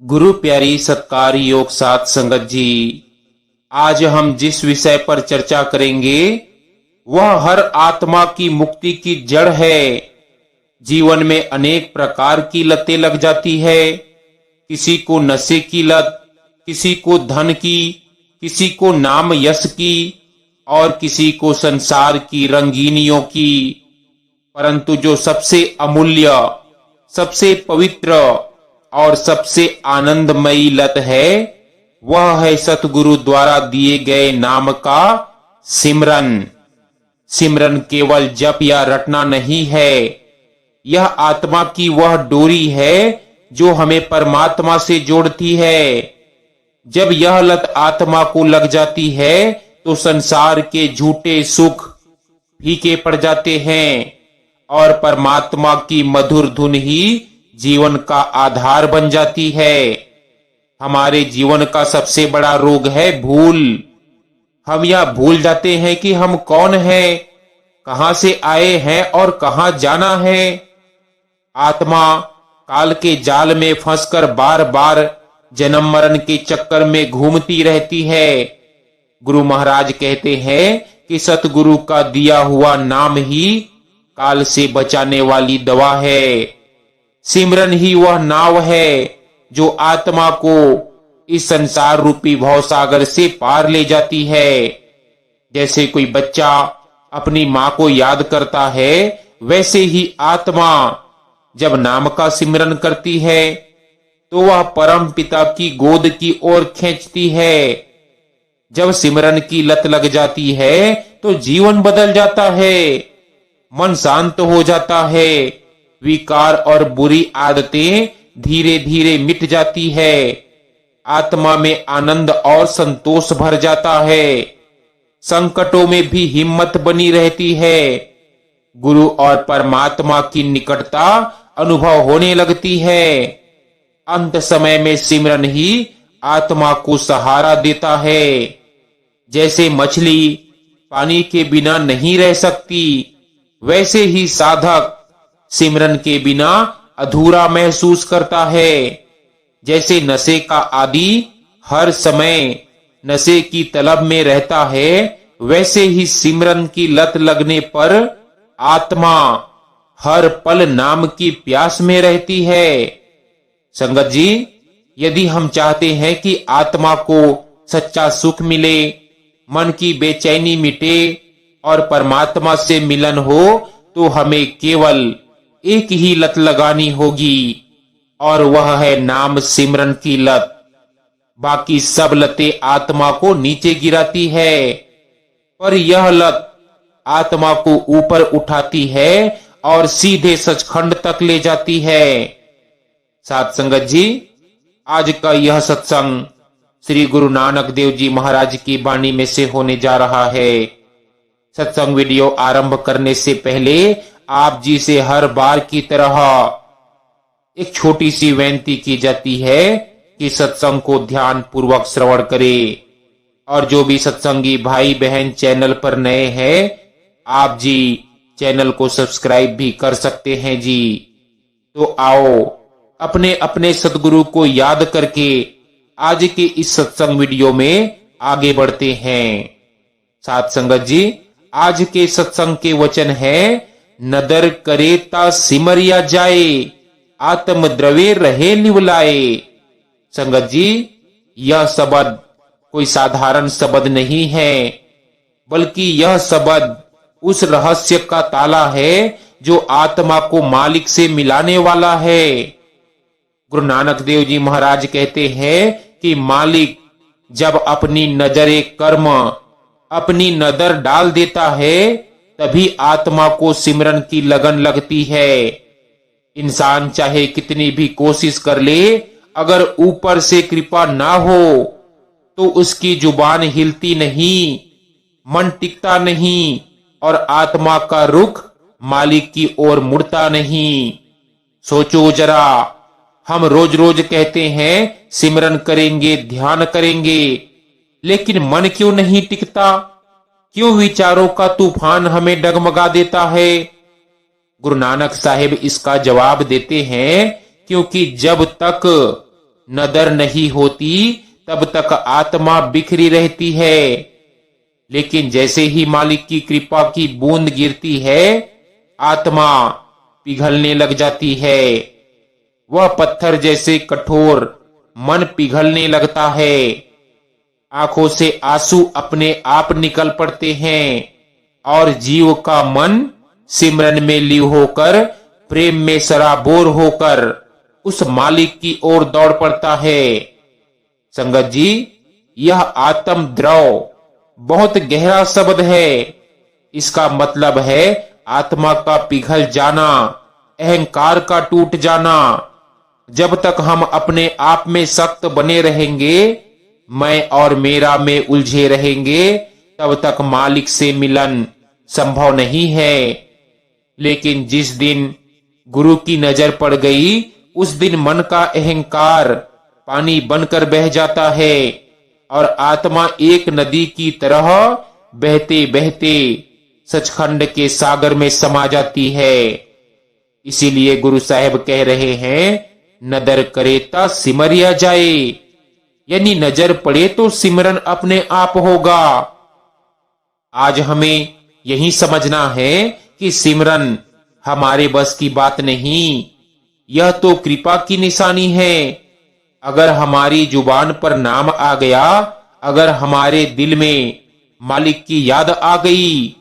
गुरु प्यारी सत्कार योग साथ संगत जी, आज हम जिस विषय पर चर्चा करेंगे वह हर आत्मा की मुक्ति की जड़ है। जीवन में अनेक प्रकार की लतें लग जाती है। किसी को नशे की लत, किसी को धन की, किसी को नाम यश की और किसी को संसार की रंगीनियों की। परंतु जो सबसे अमूल्य, सबसे पवित्र और सबसे आनंदमयी लत है वह है सतगुरु द्वारा दिए गए नाम का सिमरन। सिमरन केवल जप या रटना नहीं है, यह आत्मा की वह डोरी है जो हमें परमात्मा से जोड़ती है। जब यह लत आत्मा को लग जाती है तो संसार के झूठे सुख फीके पड़ जाते हैं और परमात्मा की मधुर धुन ही जीवन का आधार बन जाती है। हमारे जीवन का सबसे बड़ा रोग है भूल। हम यह भूल जाते हैं कि हम कौन हैं, कहां से आए हैं और कहां जाना है। आत्मा काल के जाल में फंसकर बार बार जन्म मरण के चक्कर में घूमती रहती है। गुरु महाराज कहते हैं कि सतगुरु का दिया हुआ नाम ही काल से बचाने वाली दवा है। सिमरन ही वह नाव है जो आत्मा को इस संसार रूपी भवसागर से पार ले जाती है। जैसे कोई बच्चा अपनी मां को याद करता है, वैसे ही आत्मा जब नाम का सिमरन करती है तो वह परम पिता की गोद की ओर खींचती है। जब सिमरन की लत लग जाती है तो जीवन बदल जाता है, मन शांत हो जाता है, विकार और बुरी आदतें धीरे धीरे मिट जाती है, आत्मा में आनंद और संतोष भर जाता है, संकटों में भी हिम्मत बनी रहती है, गुरु और परमात्मा की निकटता अनुभव होने लगती है। अंत समय में सिमरन ही आत्मा को सहारा देता है। जैसे मछली पानी के बिना नहीं रह सकती, वैसे ही साधक सिमरन के बिना अधूरा महसूस करता है। जैसे नशे का आदि हर समय नशे की तलब में रहता है, वैसे ही सिमरन की लत लगने पर आत्मा हर पल नाम की प्यास में रहती है। संगत जी, यदि हम चाहते हैं कि आत्मा को सच्चा सुख मिले, मन की बेचैनी मिटे और परमात्मा से मिलन हो, तो हमें केवल एक ही लत लगानी होगी और वह है नाम सिमरन की लत। बाकी सब लतें आत्मा को नीचे गिराती है, पर यह लत आत्मा को ऊपर उठाती है और सीधे सचखंड तक ले जाती है। साथ संगत जी, आज का यह सत्संग श्री गुरु नानक देव जी महाराज की वाणी में से होने जा रहा है। सत्संग वीडियो आरंभ करने से पहले आप जी से हर बार की तरह एक छोटी सी विनती की जाती है कि सत्संग को ध्यान पूर्वक श्रवण करें। और जो भी सत्संगी भाई बहन चैनल पर नए हैं, आप जी चैनल को सब्सक्राइब भी कर सकते हैं जी। तो आओ अपने अपने सतगुरु को याद करके आज के इस सत्संग वीडियो में आगे बढ़ते हैं। साथ संगत जी, आज के सत्संग के वचन है, नदर करे ता सिमरिया जाए, आत्म द्रवे रहे निवलाए। संगत जी, यह शब्द कोई साधारण शब्द नहीं है, बल्कि यह शब्द उस रहस्य का ताला है जो आत्मा को मालिक से मिलाने वाला है। गुरु नानक देव जी महाराज कहते हैं कि मालिक जब अपनी नजरे कर्म, अपनी नजर डाल देता है, तभी आत्मा को सिमरन की लगन लगती है। इंसान चाहे कितनी भी कोशिश कर ले, अगर ऊपर से कृपा ना हो तो उसकी जुबान हिलती नहीं, मन टिकता नहीं और आत्मा का रुख मालिक की ओर मुड़ता नहीं। सोचो जरा, हम रोज रोज कहते हैं सिमरन करेंगे, ध्यान करेंगे, लेकिन मन क्यों नहीं टिकता? क्यों विचारों का तूफान हमें डगमगा देता है? गुरु नानक साहिब इसका जवाब देते हैं, क्योंकि जब तक नदर नहीं होती तब तक आत्मा बिखरी रहती है, लेकिन जैसे ही मालिक की कृपा की बूंद गिरती है, आत्मा पिघलने लग जाती है। वह पत्थर जैसे कठोर मन पिघलने लगता है। आंखों से आंसू अपने आप निकल पड़ते हैं और जीव का मन सिमरन में लीन होकर, प्रेम में सराबोर होकर उस मालिक की ओर दौड़ पड़ता है। संगत जी, यह आत्म द्रव बहुत गहरा शब्द है। इसका मतलब है आत्मा का पिघल जाना, अहंकार का टूट जाना। जब तक हम अपने आप में सख्त बने रहेंगे, मैं और मेरा में उलझे रहेंगे, तब तक मालिक से मिलन संभव नहीं है। लेकिन जिस दिन गुरु की नजर पड़ गई, उस दिन मन का अहंकार पानी बनकर बह जाता है और आत्मा एक नदी की तरह बहते बहते सचखंड के सागर में समा जाती है। इसीलिए गुरु साहब कह रहे हैं, नदर करे ता सिमरिया जाए, यानी नजर पड़े तो सिमरन अपने आप होगा। आज हमें यही समझना है कि सिमरन हमारे बस की बात नहीं, यह तो कृपा की निशानी है। अगर हमारी जुबान पर नाम आ गया, अगर हमारे दिल में मालिक की याद आ गई,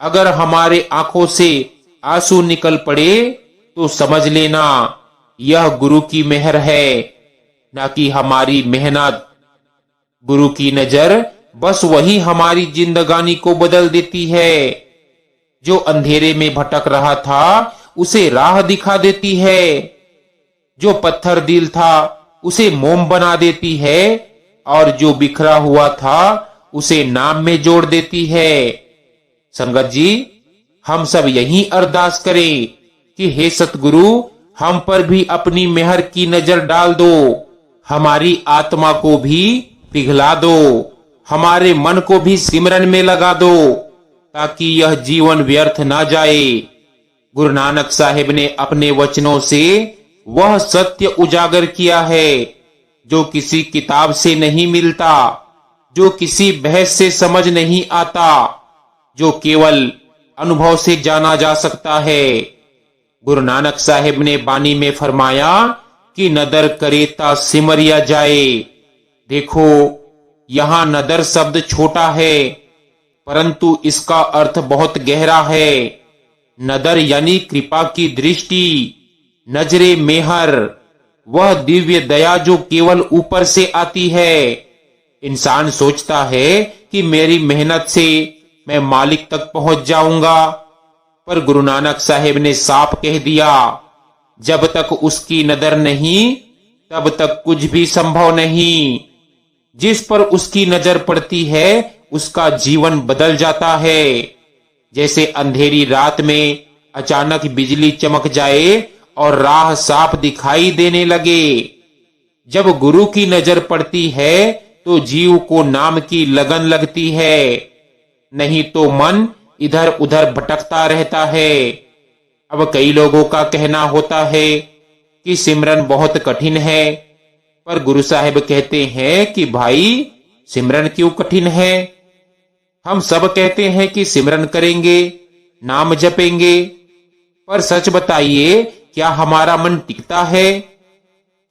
अगर हमारे आंखों से आंसू निकल पड़े, तो समझ लेना यह गुरु की मेहर है, ना कि हमारी मेहनत। गुरु की नजर बस वही हमारी जिंदगानी को बदल देती है। जो अंधेरे में भटक रहा था, उसे राह दिखा देती है। जो पत्थर दिल था, उसे मोम बना देती है, और जो बिखरा हुआ था, उसे नाम में जोड़ देती है। संगत जी, हम सब यही अरदास करें कि हे सतगुरु, हम पर भी अपनी मेहर की नजर डाल दो, हमारी आत्मा को भी पिघला दो, हमारे मन को भी सिमरन में लगा दो, ताकि यह जीवन व्यर्थ ना जाए। गुरु नानक साहिब ने अपने वचनों से वह सत्य उजागर किया है जो किसी किताब से नहीं मिलता, जो किसी बहस से समझ नहीं आता, जो केवल अनुभव से जाना जा सकता है। गुरु नानक साहिब ने बानी में फरमाया कि नदर करे ता सिमरिया जाए। देखो, यहाँ नदर शब्द छोटा है, परंतु इसका अर्थ बहुत गहरा है। नदर यानी कृपा की दृष्टि, नजरे मेहर, वह दिव्य दया जो केवल ऊपर से आती है। इंसान सोचता है कि मेरी मेहनत से मैं मालिक तक पहुंच जाऊंगा, पर गुरु नानक साहिब ने साफ कह दिया, जब तक उसकी नजर नहीं, तब तक कुछ भी संभव नहीं। जिस पर उसकी नजर पड़ती है, उसका जीवन बदल जाता है। जैसे अंधेरी रात में अचानक बिजली चमक जाए और राह साफ दिखाई देने लगे। जब गुरु की नजर पड़ती है, तो जीव को नाम की लगन लगती है, नहीं तो मन इधर उधर भटकता रहता है। अब कई लोगों का कहना होता है कि सिमरन बहुत कठिन है, पर गुरु साहिब कहते हैं कि भाई, सिमरन क्यों कठिन है? हम सब कहते हैं कि सिमरन करेंगे, नाम जपेंगे, पर सच बताइए, क्या हमारा मन टिकता है?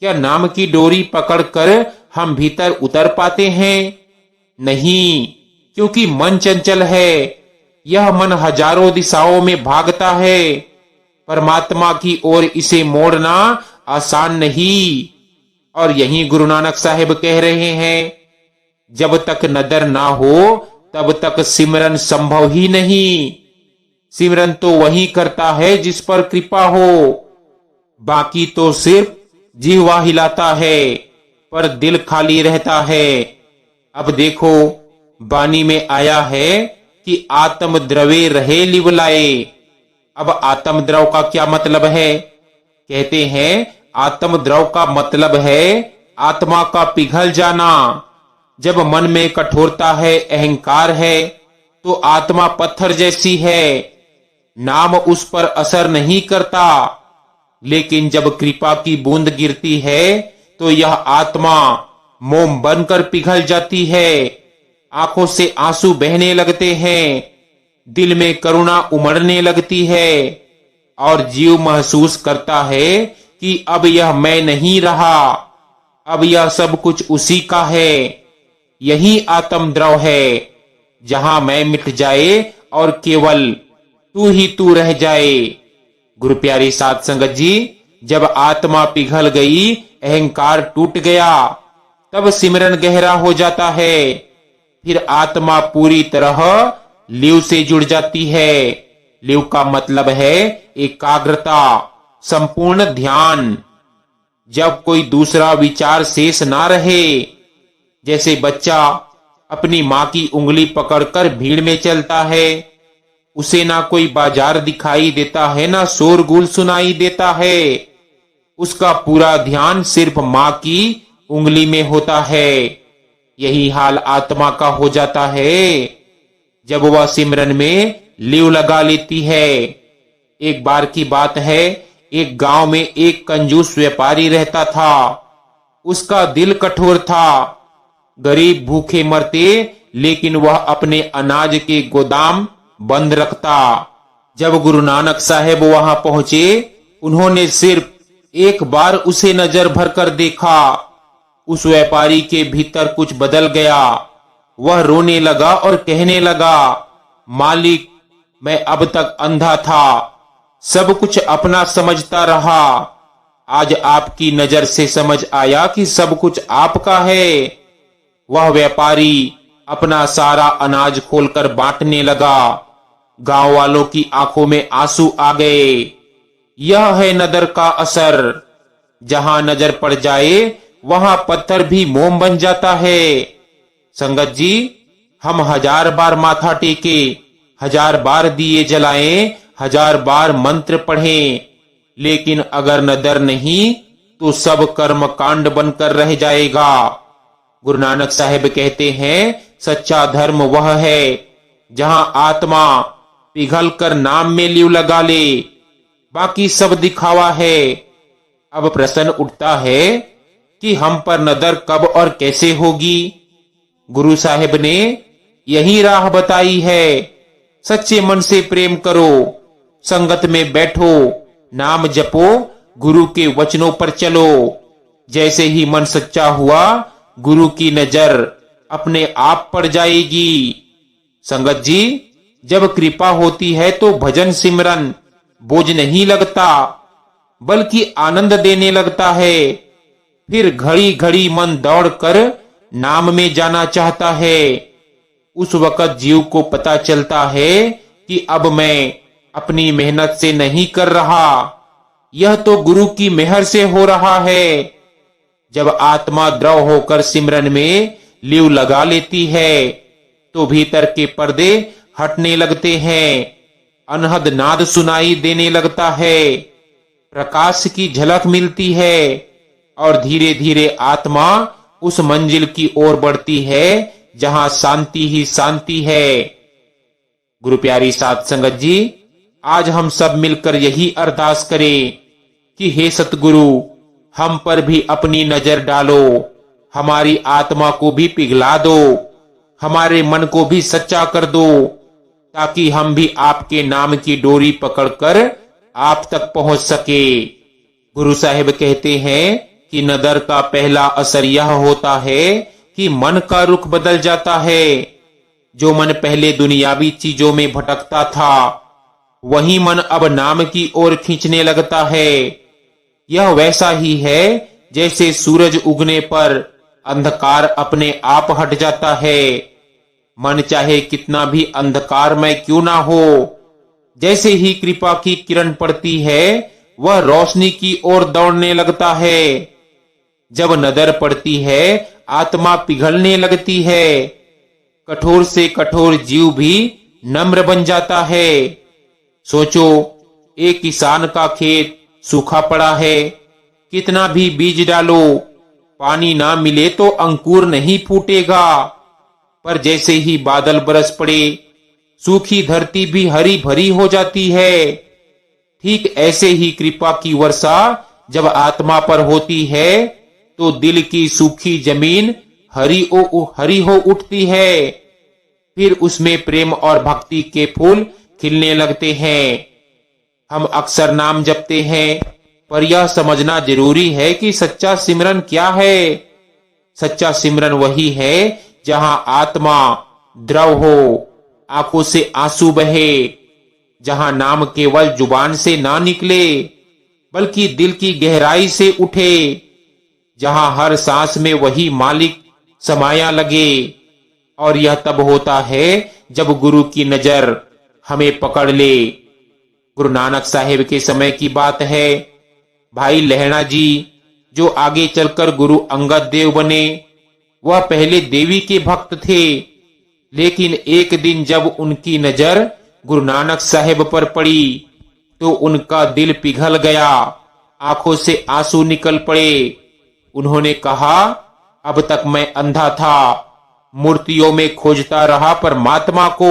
क्या नाम की डोरी पकड़कर हम भीतर उतर पाते हैं? नहीं, क्योंकि मन चंचल है। यह मन हजारों दिशाओं में भागता है। परमात्मा की ओर इसे मोड़ना आसान नहीं। और यही गुरु नानक साहिब कह रहे हैं, जब तक नदर ना हो, तब तक सिमरन संभव ही नहीं। सिमरन तो वही करता है जिस पर कृपा हो, बाकी तो सिर्फ जिह्वा हिलाता है, पर दिल खाली रहता है। अब देखो, बानी में आया है कि आत्म द्रवे रहे लिवलाए। अब आत्म द्रव का क्या मतलब है? कहते हैं आत्म द्रव का मतलब है आत्मा का पिघल जाना। जब मन में कठोरता है, अहंकार है, तो आत्मा पत्थर जैसी है, नाम उस पर असर नहीं करता। लेकिन जब कृपा की बूंद गिरती है, तो यह आत्मा मोम बनकर पिघल जाती है। आंखों से आंसू बहने लगते हैं, दिल में करुणा उमड़ने लगती है और जीव महसूस करता है कि अब यह मैं नहीं रहा, अब यह सब कुछ उसी का है। यही आत्म द्रव है, जहां मैं मिट जाए और केवल तू ही तू रह जाए। गुरु प्यारी साध संगत जी, जब आत्मा पिघल गई, अहंकार टूट गया, तब सिमरन गहरा हो जाता है। फिर आत्मा पूरी तरह लिव से जुड़ जाती है। लिव का मतलब है एकाग्रता, संपूर्ण ध्यान। जब कोई दूसरा विचार शेष ना रहे, जैसे बच्चा अपनी माँ की उंगली पकड़कर भीड़ में चलता है, उसे ना कोई बाजार दिखाई देता है, ना शोरगुल सुनाई देता है, उसका पूरा ध्यान सिर्फ माँ की उंगली में होता है। यही हाल आत्मा का हो जाता है जब वह सिमरन में लीव लगा लेती है। एक बार की बात है, एक गांव में एक कंजूस व्यापारी रहता था। उसका दिल कठोर था, गरीब भूखे मरते, लेकिन वह अपने अनाज के गोदाम बंद रखता। जब गुरु नानक साहेब वहां पहुंचे, उन्होंने सिर्फ एक बार उसे नजर भर कर देखा। उस व्यापारी के भीतर कुछ बदल गया। वह रोने लगा और कहने लगा, मालिक, मैं अब तक अंधा था, सब कुछ अपना समझता रहा। आज आपकी नजर से समझ आया कि सब कुछ आपका है। वह व्यापारी अपना सारा अनाज खोलकर बांटने लगा। गांव वालों की आंखों में आंसू आ गए। यह है नदर का असर। जहां नजर पड़ जाए, वहां पत्थर भी मोम बन जाता है। संगत जी, हम 1000 बार माथा टेके, 1000 बार दिए जलाएं, 1000 बार मंत्र पढ़ें, लेकिन अगर नदर नहीं तो सब कर्म कांड बनकर रह जाएगा। गुरु नानक साहेब कहते हैं, सच्चा धर्म वह है जहां आत्मा पिघल कर नाम में लीव लगा ले, बाकी सब दिखावा है। अब प्रश्न उठता है कि हम पर नदर कब और कैसे होगी। गुरु साहेब ने यही राह बताई है। सच्चे मन से प्रेम करो, संगत में बैठो, नाम जपो, गुरु के वचनों पर चलो। जैसे ही मन सच्चा हुआ, गुरु की नजर अपने आप पड़ जाएगी। संगत जी, जब कृपा होती है तो भजन सिमरन बोझ नहीं लगता, बल्कि आनंद देने लगता है। फिर घड़ी घड़ी मन दौड़कर नाम में जाना चाहता है। उस वक्त जीव को पता चलता है कि अब मैं अपनी मेहनत से नहीं कर रहा, यह तो गुरु की मेहर से हो रहा है। जब आत्मा द्रव होकर सिमरन में लीव लगा लेती है, तो भीतर के पर्दे हटने लगते हैं, अनहद नाद सुनाई देने लगता है, प्रकाश की झलक मिलती है और धीरे धीरे आत्मा उस मंजिल की ओर बढ़ती है जहां शांति ही शांति है। गुरु प्यारी साध संगत जी, आज हम सब मिलकर यही अरदास करें कि हे सतगुरु, हम पर भी अपनी नजर डालो, हमारी आत्मा को भी पिघला दो, हमारे मन को भी सच्चा कर दो, ताकि हम भी आपके नाम की डोरी पकड़कर आप तक पहुंच सके। गुरु साहिब कहते हैं कि नदर का पहला असर यह होता है कि मन का रुख बदल जाता है। जो मन पहले दुनियावी चीजों में भटकता था, वही मन अब नाम की ओर खींचने लगता है। यह वैसा ही है जैसे सूरज उगने पर अंधकार अपने आप हट जाता है। मन चाहे कितना भी अंधकारमय क्यों ना हो, जैसे ही कृपा की किरण पड़ती है, वह रोशनी की ओर दौड़ने लगता है। जब नजर पड़ती है, आत्मा पिघलने लगती है। कठोर से कठोर जीव भी नम्र बन जाता है। सोचो, एक किसान का खेत सूखा पड़ा है, कितना भी बीज डालो, पानी ना मिले तो अंकुर नहीं फूटेगा। पर जैसे ही बादल बरस पड़े, सूखी धरती भी हरी भरी हो जाती है। ठीक ऐसे ही कृपा की वर्षा जब आत्मा पर होती है, तो दिल की सूखी जमीन हरी हो उठती है। फिर उसमें प्रेम और भक्ति के फूल खिलने लगते हैं। हम अक्सर नाम जपते हैं, पर यह समझना जरूरी है कि सच्चा सिमरन क्या है। सच्चा सिमरन वही है जहां आत्मा द्रव हो, आंखों से आंसू बहे, जहां नाम केवल जुबान से ना निकले बल्कि दिल की गहराई से उठे, जहां हर सांस में वही मालिक समाया लगे। और यह तब होता है जब गुरु की नजर हमें पकड़ ले। गुरु नानक साहिब के समय की बात है। भाई लहणा जी, जो आगे चलकर गुरु अंगद देव बने, वह पहले देवी के भक्त थे। लेकिन एक दिन जब उनकी नजर गुरु नानक साहिब पर पड़ी तो उनका दिल पिघल गया, आंखों से आंसू निकल पड़े। उन्होंने कहा, अब तक मैं अंधा था, मूर्तियों में खोजता रहा परमात्मा को।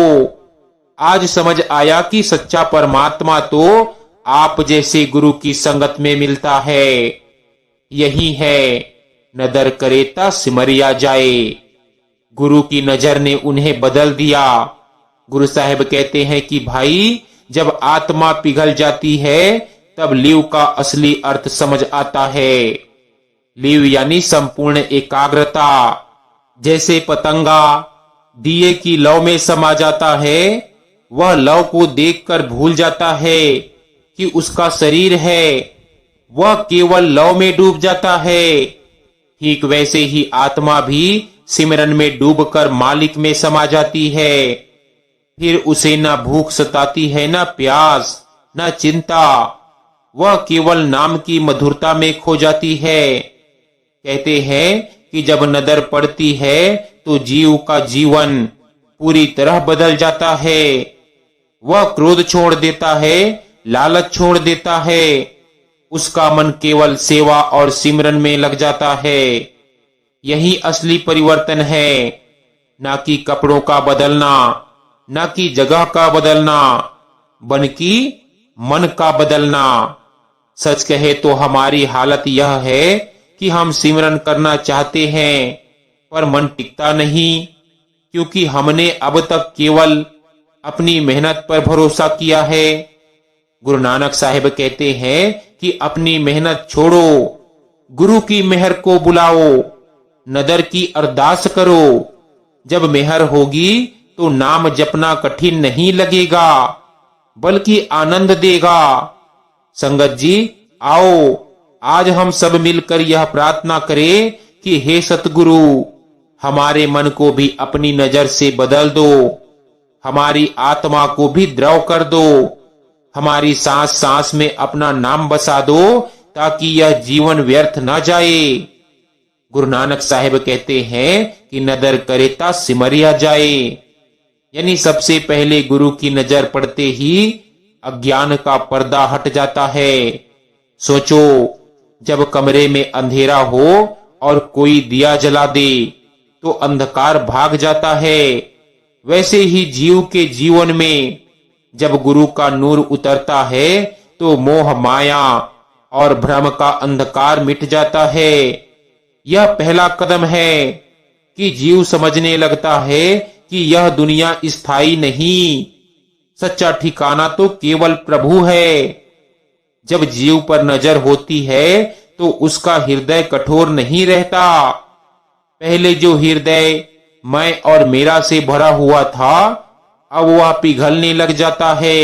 आज समझ आया कि सच्चा परमात्मा तो आप जैसे गुरु की संगत में मिलता है। यही है, नदर करेता सिमरिया जाए। गुरु की नजर ने उन्हें बदल दिया। गुरु साहिब कहते हैं कि भाई, जब आत्मा पिघल जाती है तब लिव का असली अर्थ समझ आता है। लिव यानी संपूर्ण एकाग्रता। जैसे पतंगा दिए की लौ में समा जाता है, वह लौ को देखकर भूल जाता है कि उसका शरीर है, वह केवल लौ में डूब जाता है। ठीक वैसे ही आत्मा भी सिमरन में डूबकर मालिक में समा जाती है। फिर उसे न भूख सताती है, न प्यास, न चिंता। वह केवल नाम की मधुरता में खो जाती है। कहते हैं कि जब नदर पड़ती है तो जीव का जीवन पूरी तरह बदल जाता है। वह क्रोध छोड़ देता है, लालच छोड़ देता है। उसका मन केवल सेवा और सिमरन में लग जाता है। यही असली परिवर्तन है, न कि कपड़ों का बदलना, न कि जगह का बदलना, बल्कि मन का बदलना। सच कहे तो हमारी हालत यह है कि हम सिमरन करना चाहते हैं पर मन टिकता नहीं, क्योंकि हमने अब तक केवल अपनी मेहनत पर भरोसा किया है। गुरु नानक साहिब कहते हैं कि अपनी मेहनत छोड़ो, गुरु की मेहर को बुलाओ, नदर की अरदास करो। जब मेहर होगी तो नाम जपना कठिन नहीं लगेगा, बल्कि आनंद देगा। संगत जी, आओ आज हम सब मिलकर यह प्रार्थना करें कि हे सतगुरु, हमारे मन को भी अपनी नजर से बदल दो, हमारी आत्मा को भी द्रव कर दो, हमारी सांस सांस में अपना नाम बसा दो, ताकि यह जीवन व्यर्थ न जाए। गुरु नानक साहिब कहते हैं कि नदर करेता सिमरिया जाए, यानी सबसे पहले गुरु की नजर पड़ते ही अज्ञान का पर्दा हट जाता है। सोचो, जब कमरे में अंधेरा हो और कोई दिया जला दे तो अंधकार भाग जाता है। वैसे ही जीव के जीवन में जब गुरु का नूर उतरता है तो मोह माया और भ्रम का अंधकार मिट जाता है। यह पहला कदम है कि जीव समझने लगता है कि यह दुनिया स्थायी नहीं, सच्चा ठिकाना तो केवल प्रभु है। जब जीव पर नजर होती है तो उसका हृदय कठोर नहीं रहता। पहले जो हृदय मैं और मेरा से भरा हुआ था, अब वह पिघलने लग जाता है।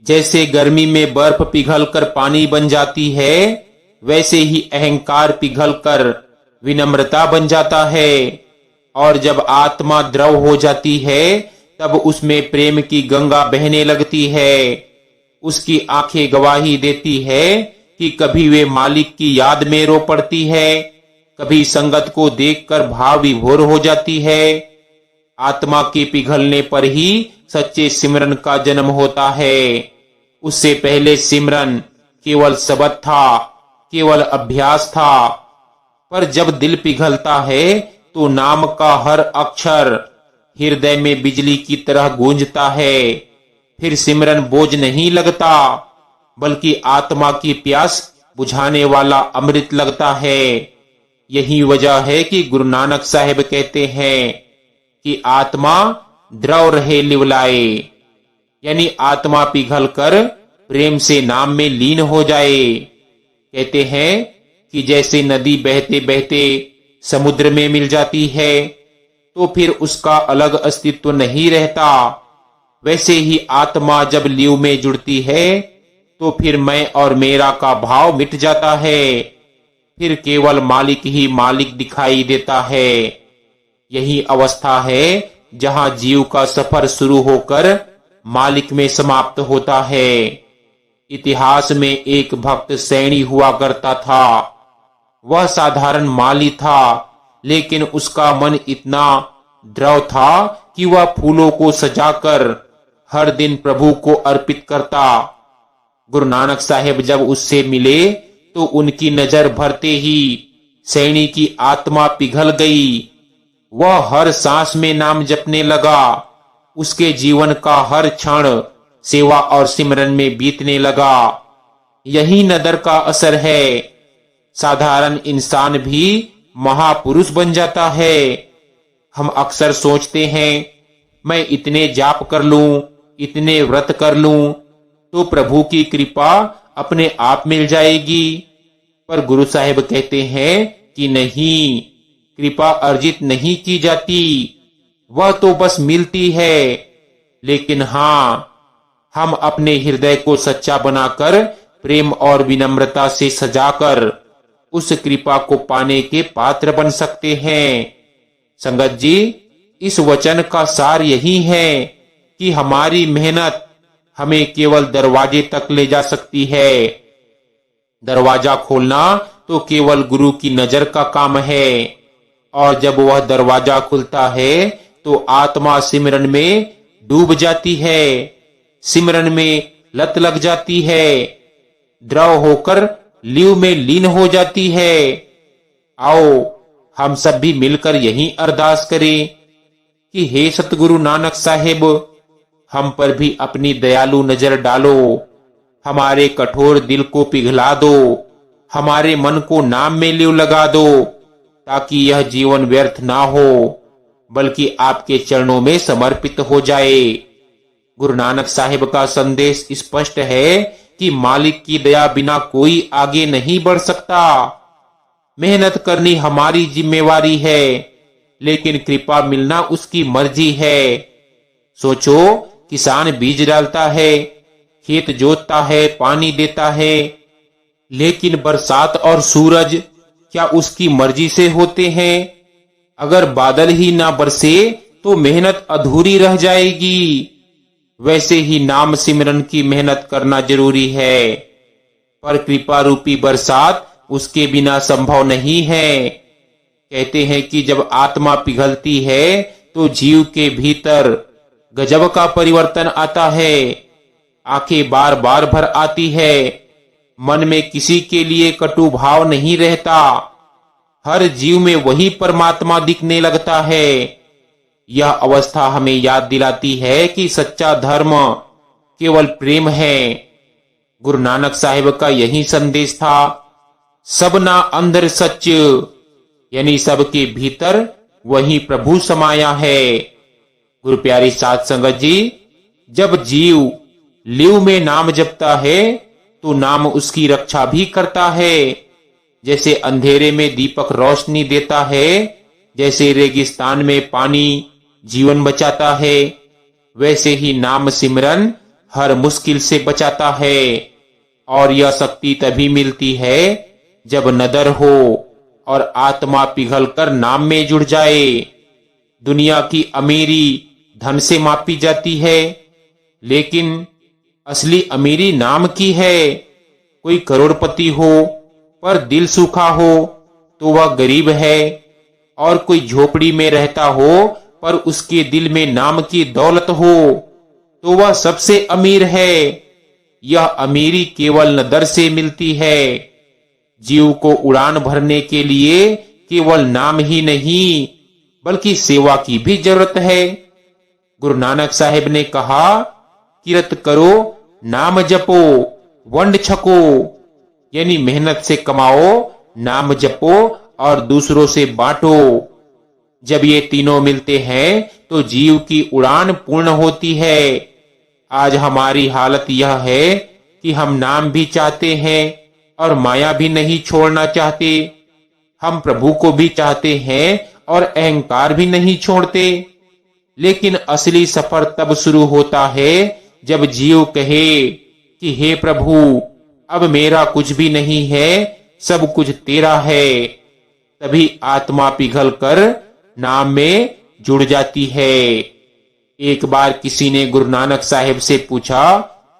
जैसे गर्मी में बर्फ पिघलकर पानी बन जाती है, वैसे ही अहंकार पिघलकर विनम्रता बन जाता है। और जब आत्मा द्रव हो जाती है तब उसमें प्रेम की गंगा बहने लगती है। उसकी आंखें गवाही देती है कि कभी वे मालिक की याद में रो पड़ती है, कभी संगत को देखकर भाव विभोर हो जाती है। आत्मा के पिघलने पर ही सच्चे सिमरन का जन्म होता है। उससे पहले सिमरन केवल शब्द था, केवल अभ्यास था। पर जब दिल पिघलता है तो नाम का हर अक्षर हृदय में बिजली की तरह गूंजता है। फिर सिमरन बोझ नहीं लगता, बल्कि आत्मा की प्यास बुझाने वाला अमृत लगता है। यही वजह है कि गुरु नानक साहिब कहते हैं कि आत्मा द्रव रहे लिवलाए, यानी आत्मा पिघल कर प्रेम से नाम में लीन हो जाए। कहते हैं कि जैसे नदी बहते बहते समुद्र में मिल जाती है तो फिर उसका अलग अस्तित्व नहीं रहता, वैसे ही आत्मा जब लीव में जुड़ती है तो फिर मैं और मेरा का भाव मिट जाता है, फिर केवल मालिक ही मालिक दिखाई देता है। यही अवस्था है जहां जीव का सफर शुरू होकर मालिक में समाप्त होता है। इतिहास में एक भक्त सैणी हुआ करता था। वह साधारण माली था, लेकिन उसका मन इतना द्रव था कि वह फूलों को सजाकर हर दिन प्रभु को अर्पित करता। गुरु नानक साहिब जब उससे मिले तो उनकी नजर भरते ही सैनी की आत्मा पिघल गई। वह हर सांस में नाम जपने लगा। उसके जीवन का हर क्षण सेवा और सिमरन में बीतने लगा। यही नदर का असर है। साधारण इंसान भी महापुरुष बन जाता है। हम अक्सर सोचते हैं मैं इतने जाप कर लूं, इतने व्रत कर लूं तो प्रभु की कृपा अपने आप मिल जाएगी। पर गुरु साहिब कहते हैं कि नहीं, कृपा अर्जित नहीं की जाती, वह तो बस मिलती है। लेकिन हाँ, हम अपने हृदय को सच्चा बनाकर प्रेम और विनम्रता से सजाकर उस कृपा को पाने के पात्र बन सकते हैं। संगत जी, इस वचन का सार यही है कि हमारी मेहनत हमें केवल दरवाजे तक ले जा सकती है। दरवाजा खोलना तो केवल गुरु की नजर का काम है, और जब वह दरवाजा खुलता है तो आत्मा सिमरन में डूब जाती है, सिमरन में लत लग जाती है, द्रव होकर लीव में लीन हो जाती है। आओ हम सब भी मिलकर यही अरदास करें कि हे सतगुरु नानक साहिब, हम पर भी अपनी दयालु नजर डालो, हमारे कठोर दिल को पिघला दो, हमारे मन को नाम में लीव लगा दो, ताकि यह जीवन व्यर्थ ना हो बल्कि आपके चरणों में समर्पित हो जाए। गुरु नानक साहिब का संदेश स्पष्ट है कि मालिक की दया बिना कोई आगे नहीं बढ़ सकता। मेहनत करनी हमारी जिम्मेवारी है, लेकिन कृपा मिलना उसकी मर्जी है। सोचो, किसान बीज डालता है, खेत जोतता है, पानी देता है, लेकिन बरसात और सूरज क्या उसकी मर्जी से होते हैं? अगर बादल ही ना बरसे तो मेहनत अधूरी रह जाएगी। वैसे ही नाम सिमरन की मेहनत करना जरूरी है, पर कृपा रूपी बरसात उसके बिना संभव नहीं है। कहते हैं कि जब आत्मा पिघलती है तो जीव के भीतर गजब का परिवर्तन आता है। आंखें बार बार भर आती है, मन में किसी के लिए कटु भाव नहीं रहता, हर जीव में वही परमात्मा दिखने लगता है। यह अवस्था हमें याद दिलाती है कि सच्चा धर्म केवल प्रेम है। गुरु नानक साहिब का यही संदेश था, सबना अंदर सच, यानी सबके भीतर वही प्रभु समाया है। गुरु प्यारी साध संगत जी, जब जीव लीव में नाम जपता है तो नाम उसकी रक्षा भी करता है। जैसे अंधेरे में दीपक रोशनी देता है, जैसे रेगिस्तान में पानी जीवन बचाता है, वैसे ही नाम सिमरन हर मुश्किल से बचाता है। और यह शक्ति तभी मिलती है जब नदर हो और आत्मा पिघल कर नाम में जुड़ जाए। दुनिया की अमीरी धन से मापी जाती है, लेकिन असली अमीरी नाम की है। कोई करोड़पति हो पर दिल सूखा हो तो वह गरीब है, और कोई झोपड़ी में रहता हो पर उसके दिल में नाम की दौलत हो तो वह सबसे अमीर है। यह अमीरी केवल नदर से मिलती है। जीव को उड़ान भरने के लिए केवल नाम ही नहीं बल्कि सेवा की भी जरूरत है। गुरु नानक साहिब ने कहा, किरत करो, नाम जपो, वंड छको, यानी मेहनत से कमाओ, नाम जपो और दूसरों से बांटो। जब ये तीनों मिलते हैं तो जीव की उड़ान पूर्ण होती है। आज हमारी हालत यह है कि हम नाम भी चाहते हैं और माया भी नहीं छोड़ना चाहते। हम प्रभु को भी चाहते हैं और अहंकार भी नहीं छोड़ते। लेकिन असली सफर तब शुरू होता है जब जीव कहे कि हे प्रभु, अब मेरा कुछ भी नहीं है, सब कुछ तेरा है। तभी आत्मा पिघलकर नाम में जुड़ जाती है। एक बार किसी ने गुरु नानक साहिब से पूछा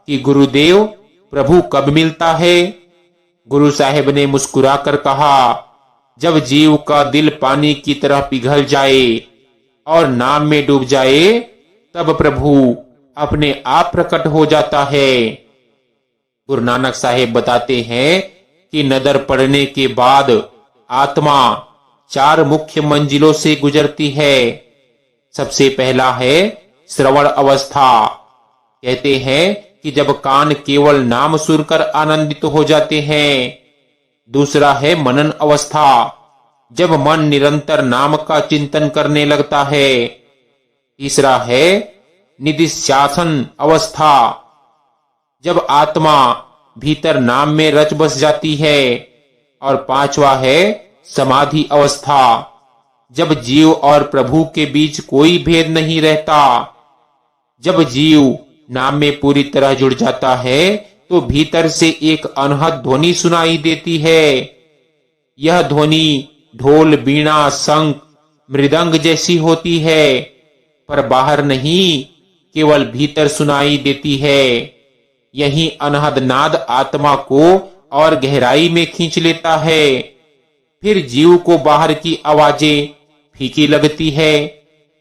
कि गुरुदेव, प्रभु कब मिलता है? गुरु साहिब ने मुस्कुराकर कहा, जब जीव का दिल पानी की तरह पिघल जाए और नाम में डूब जाए, तब प्रभु अपने आप प्रकट हो जाता है। गुरु नानक साहिब बताते हैं कि नदर पड़ने के बाद आत्मा 4 मुख्य मंजिलों से गुजरती है। सबसे पहला है श्रवण अवस्था। कहते हैं कि जब कान केवल नाम सुनकर आनंदित हो जाते हैं। दूसरा है मनन अवस्था, जब मन निरंतर नाम का चिंतन करने लगता है। तीसरा है निधिध्यासन अवस्था, जब आत्मा भीतर नाम में रच बस जाती है। और पांचवा है समाधि अवस्था, जब जीव और प्रभु के बीच कोई भेद नहीं रहता। जब जीव नाम में पूरी तरह जुड़ जाता है तो भीतर से एक अनहद ध्वनि सुनाई देती है। यह ध्वनि ढोल, बीणा, शंख, मृदंग जैसी होती है, पर बाहर नहीं, केवल भीतर सुनाई देती है। यही अनहद नाद आत्मा को और गहराई में खींच लेता है। फिर जीव को बाहर की आवाजें फीकी लगती है,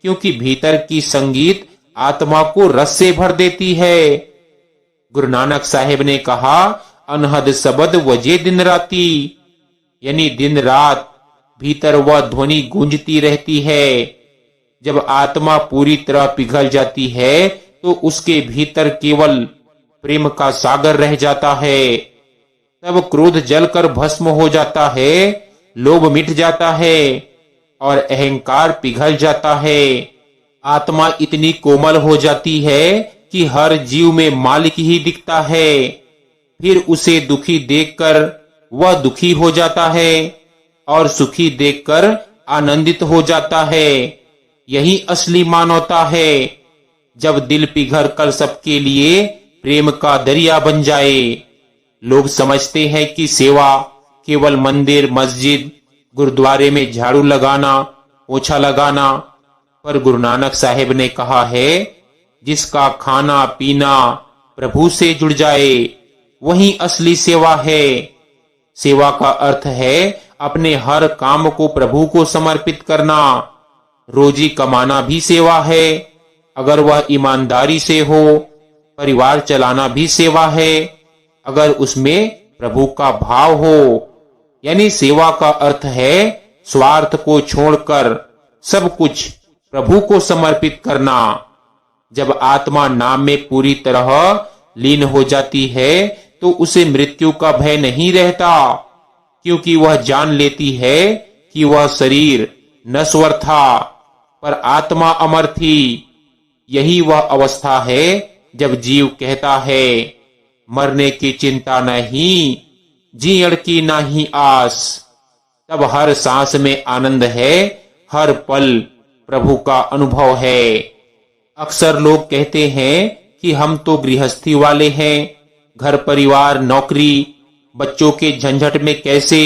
क्योंकि भीतर की संगीत आत्मा को रस से भर देती है। गुरु नानक साहिब ने कहा, अनहद शब्द वजे दिन राती, यानी दिन रात भीतर वह ध्वनि गूंजती रहती है। जब आत्मा पूरी तरह पिघल जाती है तो उसके भीतर केवल प्रेम का सागर रह जाता है। तब क्रोध जलकर भस्म हो जाता है, लोभ मिट जाता है और अहंकार पिघल जाता है। आत्मा इतनी कोमल हो जाती है कि हर जीव में मालिक ही दिखता है। फिर उसे दुखी देखकर वह दुखी हो जाता है और सुखी देखकर आनंदित हो जाता है। यही असली मानवता है, जब दिल पिघल कर सबके लिए प्रेम का दरिया बन जाए। लोग समझते हैं कि सेवा केवल मंदिर, मस्जिद, गुरुद्वारे में झाड़ू लगाना, पोछा लगाना, पर गुरु नानक साहिब ने कहा है, जिसका खाना पीना प्रभु से जुड़ जाए वही असली सेवा है। सेवा का अर्थ है अपने हर काम को प्रभु को समर्पित करना। रोजी कमाना भी सेवा है, अगर वह ईमानदारी से हो। परिवार चलाना भी सेवा है, अगर उसमें प्रभु का भाव हो। यानी सेवा का अर्थ है स्वार्थ को छोड़कर सब कुछ प्रभु को समर्पित करना। जब आत्मा नाम में पूरी तरह लीन हो जाती है तो उसे मृत्यु का भय नहीं रहता, क्योंकि वह जान लेती है कि वह शरीर नश्वर था पर आत्मा अमर थी। यही वह अवस्था है जब जीव कहता है, मरने की चिंता नहीं, जीण की नहीं आस। तब हर सांस में आनंद है, हर पल प्रभु का अनुभव है। अक्सर लोग कहते हैं कि हम तो गृहस्थी वाले हैं, घर परिवार नौकरी बच्चों के झंझट में कैसे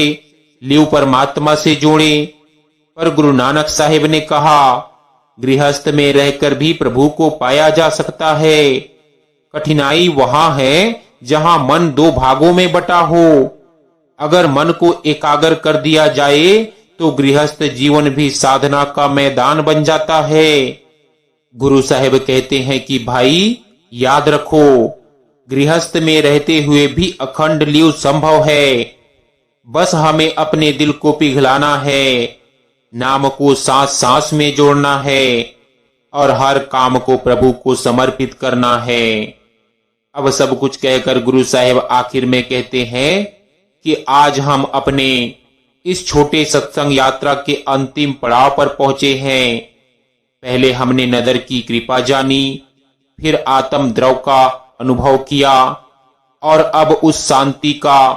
लिव परमात्मा से जोड़े। पर गुरु नानक साहिब ने कहा, गृहस्थ में रहकर भी प्रभु को पाया जा सकता है। कठिनाई वहां है जहां मन 2 भागों में बटा हो। अगर मन को एकाग्र कर दिया जाए तो गृहस्थ जीवन भी साधना का मैदान बन जाता है। गुरु साहिब कहते हैं कि भाई याद रखो, गृहस्थ में रहते हुए भी अखंड लिव संभव है। बस हमें अपने दिल को पिघलाना है, नाम को सांस सांस में जोड़ना है और हर काम को प्रभु को समर्पित करना है। अब सब कुछ कहकर गुरु साहिब आखिर में कहते हैं कि आज हम अपने इस छोटे सत्संग यात्रा के अंतिम पड़ाव पर पहुंचे हैं। पहले हमने नदर की कृपा जानी, फिर आत्म द्रव का अनुभव किया और अब उस शांति का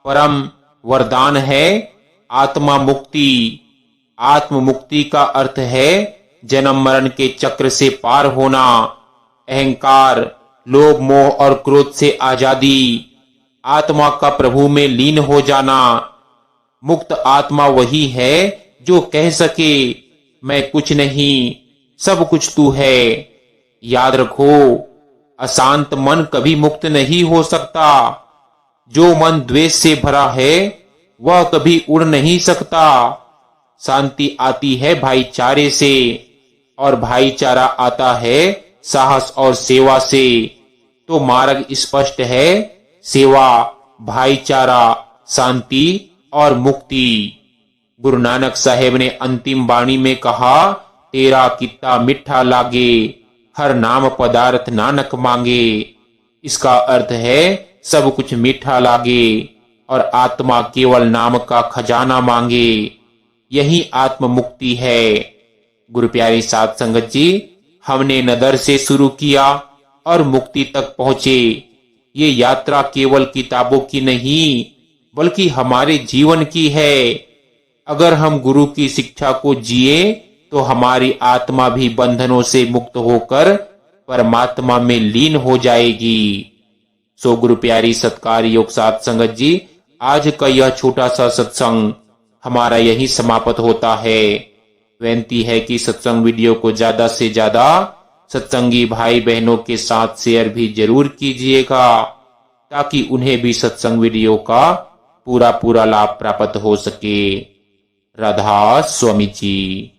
परम वरदान है आत्मा मुक्ति। आत्म मुक्ति का अर्थ है जन्म मरण के चक्र से पार होना, अहंकार, लोभ, मोह और क्रोध से आजादी, आत्मा का प्रभु में लीन हो जाना। मुक्त आत्मा वही है जो कह सके मैं कुछ नहीं, सब कुछ तू है। याद रखो, अशांत मन कभी मुक्त नहीं हो सकता। जो मन द्वेष से भरा है वह कभी उड़ नहीं सकता। शांति आती है भाईचारे से और भाईचारा आता है साहस और सेवा से। तो मार्ग स्पष्ट है, सेवा, भाईचारा, शांति और मुक्ति। गुरु नानक साहेब ने अंतिम वाणी में कहा, तेरा कितना मिठा लागे, हर नाम पदार्थ नानक मांगे। इसका अर्थ है सब कुछ मीठा लागे और आत्मा केवल नाम का खजाना मांगे। यही आत्म मुक्ति है। गुरु प्यारी साध संगत जी, हमने नदर से शुरू किया और मुक्ति तक पहुंचे। ये यात्रा केवल किताबों की नहीं बल्कि हमारे जीवन की है। अगर हम गुरु की शिक्षा को जिए तो हमारी आत्मा भी बंधनों से मुक्त होकर परमात्मा में लीन हो जाएगी। सो गुरु प्यारी सत्कार योग साध संगत जी, आज का यह छोटा सा सत्संग हमारा यही समाप्त होता है। विनती है कि सत्संग वीडियो को ज्यादा से ज्यादा सत्संगी भाई बहनों के साथ शेयर भी जरूर कीजिएगा ताकि उन्हें भी सत्संग वीडियो का पूरा लाभ प्राप्त हो सके। राधा स्वामी जी।